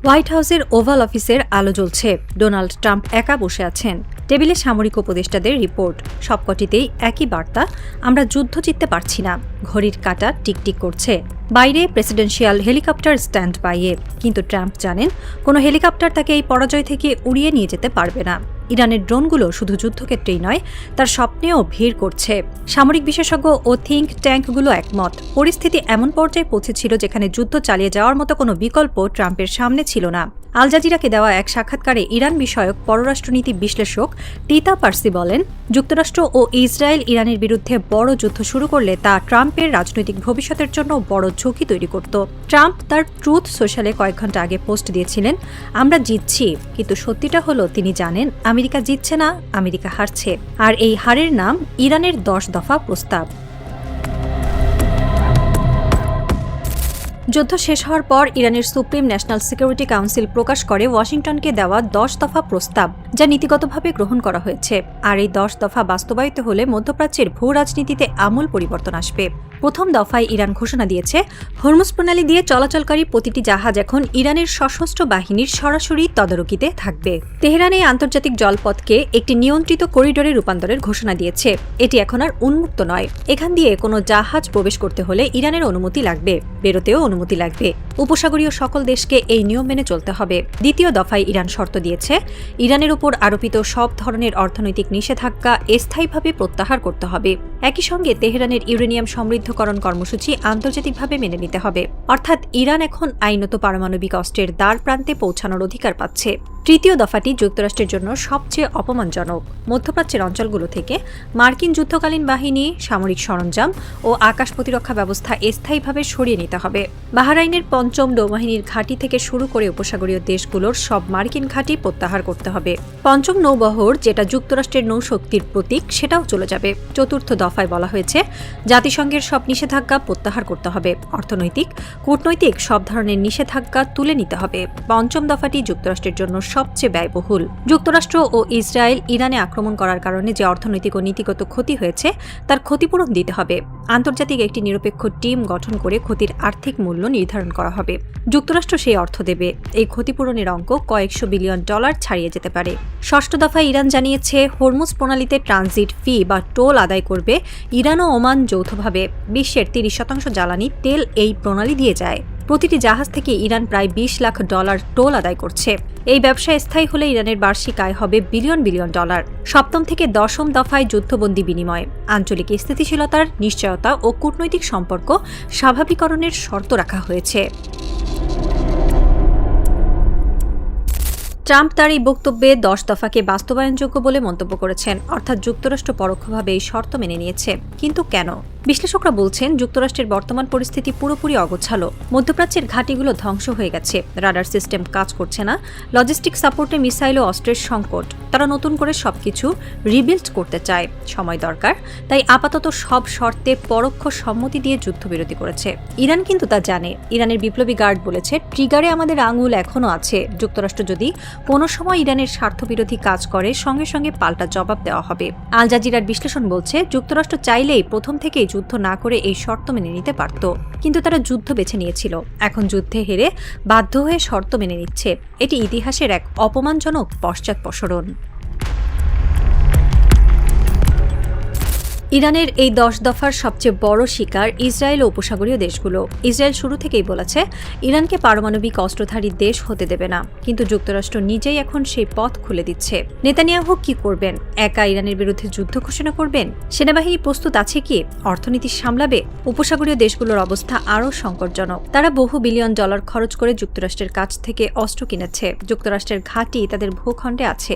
White হাউসের oval অফিসের আলো জ্বলছে। ডোনাল্ড ট্রাম্প একা বসে আছেন। টেবিলে সামরিক উপদেষ্টাদের রিপোর্ট, সবকটিতেই একই বার্তা, আমরা যুদ্ধ জিততে পারছি না। ঘড়ির কাঁটা টিকটিক করছে। বাইরে প্রেসিডেন্সিয়াল হেলিকপ্টার স্ট্যান্ড বাইয়ে, কিন্তু ট্রাম্প জানেন কোনো হেলিকপ্টার তাকে এই পরাজয় থেকে উড়িয়ে নিয়ে যেতে পারবে না। ইরানের ড্রোনগুলো শুধু যুদ্ধক্ষেত্রেই নয়, তার স্বপ্নেও ভিড় করছে। সামরিক বিশেষজ্ঞ ও থিঙ্ক ট্যাঙ্কগুলো একমত, পরিস্থিতি এমন পর্যায়ে পৌঁছেছিল যেখানে যুদ্ধ চালিয়ে যাওয়ার মতো কোনো বিকল্প ট্রাম্পের সামনে ছিল না। আল জাজিরাকে দেওয়া এক সাক্ষাৎকারে ইরান বিষয়ক পররাষ্ট্রনীতি বিশ্লেষক টিতা পার্সি বলেন, যুক্তরাষ্ট্র ও ইসরায়েল ইরানের বিরুদ্ধে বড় যুদ্ধ শুরু করলে তা ট্রাম্পের রাজনৈতিক ভবিষ্যতের জন্য বড় ঝুঁকি তৈরি করত। ট্রাম্প তার ট্রুথ সোশ্যালে কয়েক ঘন্টা আগে পোস্ট দিয়েছিলেন, আমরা জিতছি, কিন্তু সত্যিটা হলো তিনি জানেন আমেরিকা জিতছে না, আমেরিকা হারছে। আর এই হারের নাম ইরানের 10 দফা প্রস্তাব। যুদ্ধ শেষ হওয়ার পর ইরানের সুপ্রিম ন্যাশনাল সিকিউরিটি কাউন্সিল প্রকাশ করে ওয়াশিংটনকে দেওয়া 10 দফা প্রস্তাব, যা নীতিগতভাবে গ্রহণ করা হয়েছে। আর এই 10 দফা বাস্তবায়িত হলে মধ্যপ্রাচ্যের ভূ রাজনীতিতে আমূল পরিবর্তন আসবে। প্রথম দফায় ইরান ঘোষণা দিয়েছে, হরমুজ প্রণালী দিয়ে চলাচলকারী প্রতিটি জাহাজ এখন ইরানের সশস্ত্র বাহিনীর সরাসরি তদারকিতে থাকবে। তেহরান এই আন্তর্জাতিক জলপথকে একটি নিয়ন্ত্রিত করিডোরে রূপান্তরের ঘোষণা দিয়েছে। এটি এখন আর উন্মুক্ত নয়। এখান দিয়ে কোনো জাহাজ প্রবেশ করতে হলে ইরানের অনুমতি লাগবে, বেরোতেও অনুমতি লাগবে। উপসাগরীয় সকল দেশকে এই নিয়ম মেনে চলতে হবে। দ্বিতীয় দফায় ইরান শর্ত দিয়েছে, ইরানের উপর আরোপিত সব ধরনের অর্থনৈতিক নিষেধাজ্ঞা স্থায়ীভাবে প্রত্যাহার করতে হবে। একই সঙ্গে তেহরানের ইউরেনিয়াম সমৃদ্ধকরণ কর্মসূচি আন্তর্জাতিকভাবে মেনে নিতে হবে। অর্থাৎ ইরান এখন আইনত পারমাণবিক অস্ত্রের দ্বার প্রান্তে পৌঁছানোর অধিকার পাচ্ছে। তৃতীয় দফাটি যুক্তরাষ্ট্রের জন্য সবচেয়ে অপমানজনক। মধ্যপ্রাচ্যের অঞ্চলগুলো থেকে মার্কিন যুদ্ধকালীন বাহিনী, সামরিক সরঞ্জাম ও আকাশ প্রতিরক্ষা ব্যবস্থা স্থায়ীভাবে সরিয়ে নিতে হবে। বাহরাইনের ৫ম নৌবাহিনীর ঘাঁটি থেকে শুরু করে উপসাগরীয় দেশগুলোর সব মার্কিন ঘাঁটি প্রত্যাহার করতে হবে। ৫ম নৌবহর, যেটা যুক্তরাষ্ট্রের নৌশক্তির প্রতীক, সেটাও চলে যাবে। চতুর্থ দফায় বলা হয়েছে, জাতিসংঘের সব নিষেধাজ্ঞা প্রত্যাহার করতে হবে। অর্থনৈতিক, কূটনৈতিক সব ধরনের নিষেধাজ্ঞা তুলে নিতে হবে। পঞ্চম দফাটি যুক্তরাষ্ট্রের জন্য সবচেয়ে ব্যয়বহুল। যুক্তরাষ্ট্র ও ইসরায়েল ইরানে আক্রমণ করার কারণে যে অর্থনৈতিক ও নীতিগত ক্ষতি হয়েছে তার ক্ষতিপূরণ দিতে হবে। আন্তর্জাতিক একটি নিরপেক্ষ টিম গঠন করে ক্ষতির আর্থিক মূল্য নির্ধারণ করা হবে। যুক্তরাষ্ট্র সেই অর্থ দেবে। এই ক্ষতিপূরণের অঙ্ক কয়েকশো বিলিয়ন ডলার ছাড়িয়ে যেতে পারে। ষষ্ঠ দফায় ইরান জানিয়েছে, হরমুজ প্রণালীতে ট্রানজিট ফি বা টোল আদায় করবে ইরান ও ওমান যৌথভাবে। বিশ্বের 30% জ্বালানি তেল এই প্রণালী দিয়ে যায়। প্রতিটি জাহাজ থেকে ইরান প্রায় 20 লাখ ডলার টোল আদায় করছে। এই ব্যবসা স্থায়ী হলে ইরানের বার্ষিক আয় হবে বিলিয়ন বিলিয়ন ডলার। সপ্তম থেকে দশম দফায় যুদ্ধবন্দী বিনিময়, আঞ্চলিক স্থিতিশীলতার নিশ্চয়তা ও কূটনৈতিক সম্পর্ক স্বাভাবিকরণের শর্ত রাখা হয়েছে। ট্রাম্প তার এই বক্তব্যে 10 দফাকে বাস্তবায়নযোগ্য বলে মন্তব্য করেছেন, অর্থাৎ যুক্তরাষ্ট্র পরোক্ষভাবে এই শর্ত মেনে নিয়েছে। কিন্তু কেন? বিশ্লেষকরা বলছেন, যুক্তরাষ্ট্রের বর্তমান পরিস্থিতি পুরোপুরি অগোছালো। মধ্যপ্রাচ্যের ঘাঁটিগুলো ধ্বংস হয়ে গেছে, রাডার সিস্টেম কাজ করছে না, লজিস্টিক সাপোর্টে মিসাইল ও অস্ত্রের সংকট। তারা নতুন করে সবকিছু রিবিল্ড করতে চায়, সময় দরকার। তাই আপাতত সব শর্তে পরোক্ষ সম্মতি দিয়ে যুদ্ধবিরতি করেছে। ইরান কিন্তু তা জানে। ইরানের বিপ্লবী গার্ড বলেছে, ট্রিগারে আমাদের আঙুল এখনও আছে। যুক্তরাষ্ট্র যদি কোনো সময় ইরানের স্বার্থবিরোধী কাজ করে, সঙ্গে সঙ্গে পাল্টা জবাব দেওয়া হবে। আল জাজিরার বিশ্লেষণ বলছে, যুক্তরাষ্ট্র চাইলেই প্রথম থেকেই যুদ্ধ না করে এই শর্ত মেনে নিতে পারত, কিন্তু তারা যুদ্ধ বেছে নিয়েছিল। এখন যুদ্ধে হেরে বাধ্য হয়ে শর্ত মেনে নিচ্ছে। এটি ইতিহাসের এক অপমানজনক পশ্চাৎপসরণ। ইরানের এই 10 দফার সবচেয়ে বড় শিকার ইসরায়েল ও উপসাগরীয় দেশগুলো। ইসরায়েল শুরু থেকেই বলেছে, ইরানকে পারমাণবিক অস্ত্রধারী দেশ হতে দেবে না, কিন্তু যুক্তরাষ্ট্র নিজেই এখন সেই পথ খুলে দিচ্ছে। নেতানিয়াহু কি করবেন? একা ইরানের বিরুদ্ধে যুদ্ধ ঘোষণা করবেন? সেনাবাহিনী প্রস্তুত আছে কি? অর্থনীতি সামলাবে? উপসাগরীয় দেশগুলোর অবস্থা আরও সংকটজনক। তারা বহু বিলিয়ন ডলার খরচ করে যুক্তরাষ্ট্রের কাছ থেকে অস্ত্র কিনেছে। যুক্তরাষ্ট্রের ঘাঁটি তাদের ভূখণ্ডে আছে,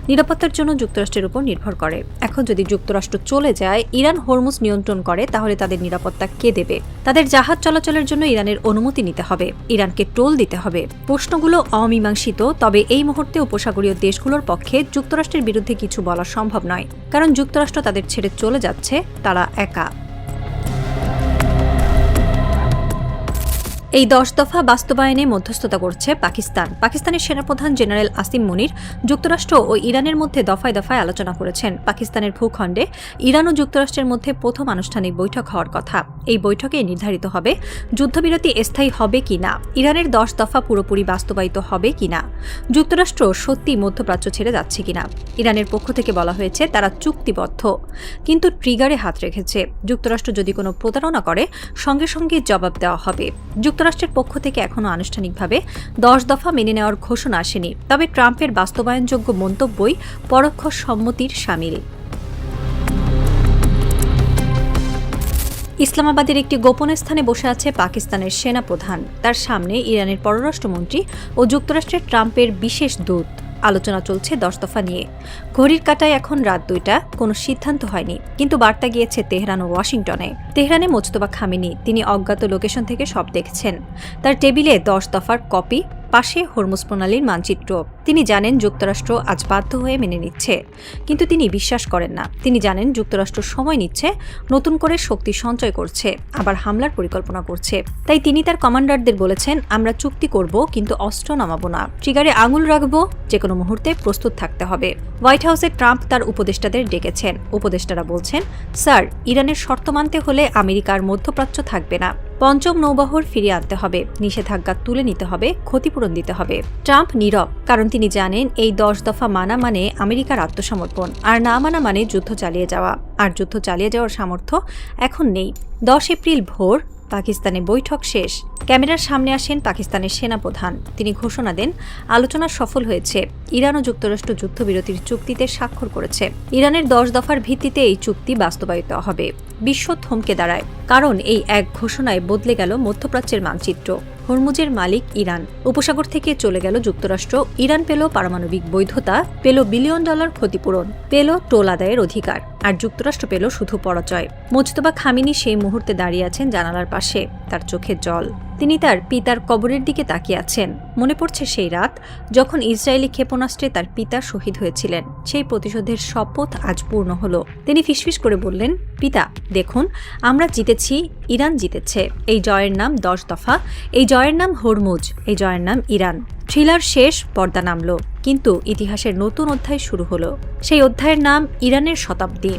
নিরাপত্তার জন্য যুক্তরাষ্ট্রের উপর নির্ভর করে। এখন যদি যুক্তরাষ্ট্র চলে যায়, ইরান হরমুজ নিয়ন্ত্রণ করে, তাহলে তাদের নিরাপত্তা কে দেবে? তাদের জাহাজ চলাচলের জন্য ইরানের অনুমতি নিতে হবে, ইরানকে টোল দিতে হবে। প্রশ্নগুলো অমীমাংসিত। তবে এই মুহূর্তে উপসাগরীয় দেশগুলোর পক্ষে যুক্তরাষ্ট্রের বিরুদ্ধে কিছু বলা সম্ভব নয়, কারণ যুক্তরাষ্ট্র তাদের ছেড়ে চলে যাচ্ছে, তারা একা। এই 10 দফা বাস্তবায়নে মধ্যস্থতা করছে পাকিস্তানের সেনাপ্রধান জেনারেল আসিম মুনির যুক্তরাষ্ট্র ও ইরানের মধ্যে দফায় দফায় আলোচনা করেছেন। পাকিস্তানের ভূখণ্ডে ইরান ও যুক্তরাষ্ট্রের মধ্যে প্রথম আনুষ্ঠানিক বৈঠক হওয়ার কথা। এই বৈঠকে নির্ধারিত হবে যুদ্ধবিরতি স্থায়ী হবে কিনা, ইরানের 10 দফা পুরোপুরি বাস্তবায়িত হবে কিনা, যুক্তরাষ্ট্র সত্যি মধ্যপ্রাচ্য ছেড়ে যাচ্ছে কিনা। ইরানের পক্ষ থেকে বলা হয়েছে তারা চুক্তিবদ্ধ, কিন্তু ট্রিগারে হাত রেখেছে। যুক্তরাষ্ট্র যদি কোনো প্রতারণা করে সঙ্গে সঙ্গে জবাব দেওয়া হবে। যুক্তরাষ্ট্রের পক্ষ থেকে এখনও আনুষ্ঠানিকভাবে 10 দফা মেনে নেওয়ার ঘোষণা আসেনি, তবে ট্রাম্পের বাস্তবায়নযোগ্য মন্তব্যই পরোক্ষ সম্মতির শামিল। ইসলামাবাদের একটি গোপন স্থানে বসে আছে পাকিস্তানের সেনাপ্রধান। তার সামনে ইরানের পররাষ্ট্রমন্ত্রী ও যুক্তরাষ্ট্রের ট্রাম্পের বিশেষ দূত। আলোচনা চলছে 10 দফা নিয়ে। ঘড়ির কাঁটায় এখন রাত 2টা, কোনো সিদ্ধান্ত হয়নি, কিন্তু বার্তা গিয়েছে তেহরান ও ওয়াশিংটনে। তেহরানে মোজতবা খামেনি, তিনি অজ্ঞাত লোকেশন থেকে সব দেখছেন। তার টেবিলে 10 দফার কপি, পাশে হরমুজ প্রণালীর মানচিত্র। তিনি জানেন যুক্তরাষ্ট্র আজ বাধ্য হয়ে মেনে নিচ্ছে, কিন্তু তিনি বিশ্বাস করেন না। তিনি জানেন যুক্তরাষ্ট্র সময় নিচ্ছে, নতুন করে শক্তি সঞ্চয় করছে, আবার হামলার পরিকল্পনা করছে। তাই তিনি তার কমান্ডারদের বলেছেন, আমরা চুক্তি করব, কিন্তু অস্ত্র নামাবো না, ট্রিগারে আঙুল রাখবো, যে কোনো মুহূর্তে প্রস্তুত থাকতে হবে। হোয়াইট হাউসে ট্রাম্প তার উপদেষ্টাদের ডেকেছেন। উপদেষ্টারা বলছেন, স্যার, ইরানের শর্ত মানতে হলে আমেরিকার মধ্যপ্রাচ্য থাকবে না। পঞ্চম নৌবহর ফিরিয়ে আনতে হবে, নিষেধাজ্ঞা তুলে নিতে হবে, ক্ষতিপূরণ দিতে হবে। ট্রাম্প নীরব, কারণ তিনি জানেন এই 10 দফা মানা মানে আমেরিকার আত্মসমর্পণ, আর না মানা মানে যুদ্ধ চালিয়ে যাওয়া। আর যুদ্ধ চালিয়ে যাওয়ার সামর্থ্য এখন নেই। 10 এপ্রিল ভোর পাকিস্তানে বৈঠক শেষ। ক্যামেরার সামনে আসেন পাকিস্তানের সেনাপ্রধান। তিনি ঘোষণা দেন, আলোচনা সফল হয়েছে। ইরান ও যুক্তরাষ্ট্র যুদ্ধবিরতির চুক্তিতে স্বাক্ষর করেছে। ইরানের 10 দফার ভিত্তিতে এই চুক্তি বাস্তবায়িত হবে। বিশ্ব থমকে দাঁড়ায়, কারণ এই এক ঘোষণায় বদলে গেল মধ্যপ্রাচ্যের মানচিত্র। হরমুজের মালিক ইরান, উপসাগর থেকে চলে গেল যুক্তরাষ্ট্র। ইরান পেল পারমাণবিক বৈধতা, পেল $1 বিলিয়ন ক্ষতিপূরণ, পেল টোল আদায়ের অধিকার, আর যুক্তরাষ্ট্র পেল শুধু পরাজয়। মোজতবা খামেনি সেই মুহূর্তে দাঁড়িয়ে আছেন জানালার পাশে, তার চোখে জল। তিনি তার পিতার কবরের দিকে তাকিয়ে আছেন। মনে পড়ছে সেই রাত যখন ইসরায়েলি ক্ষেপণাস্ত্রে তার পিতা শহীদ হয়েছিলেন। সেই প্রতিশোধের শপথ আজ পূর্ণ হলো। তিনি ফিসফিস করে বললেন, পিতা, দেখুন, আমরা জিতেছি, ইরান জিতেছে। এই জয়ের নাম 10 দফা, এই জয়ের নাম হরমুজ, এই জয়ের নাম ইরান। থ্রিলার শেষ, পর্দা নামলো, কিন্তু ইতিহাসের নতুন অধ্যায় শুরু হলো। সেই অধ্যায়ের নাম ইরানের শতাব্দী।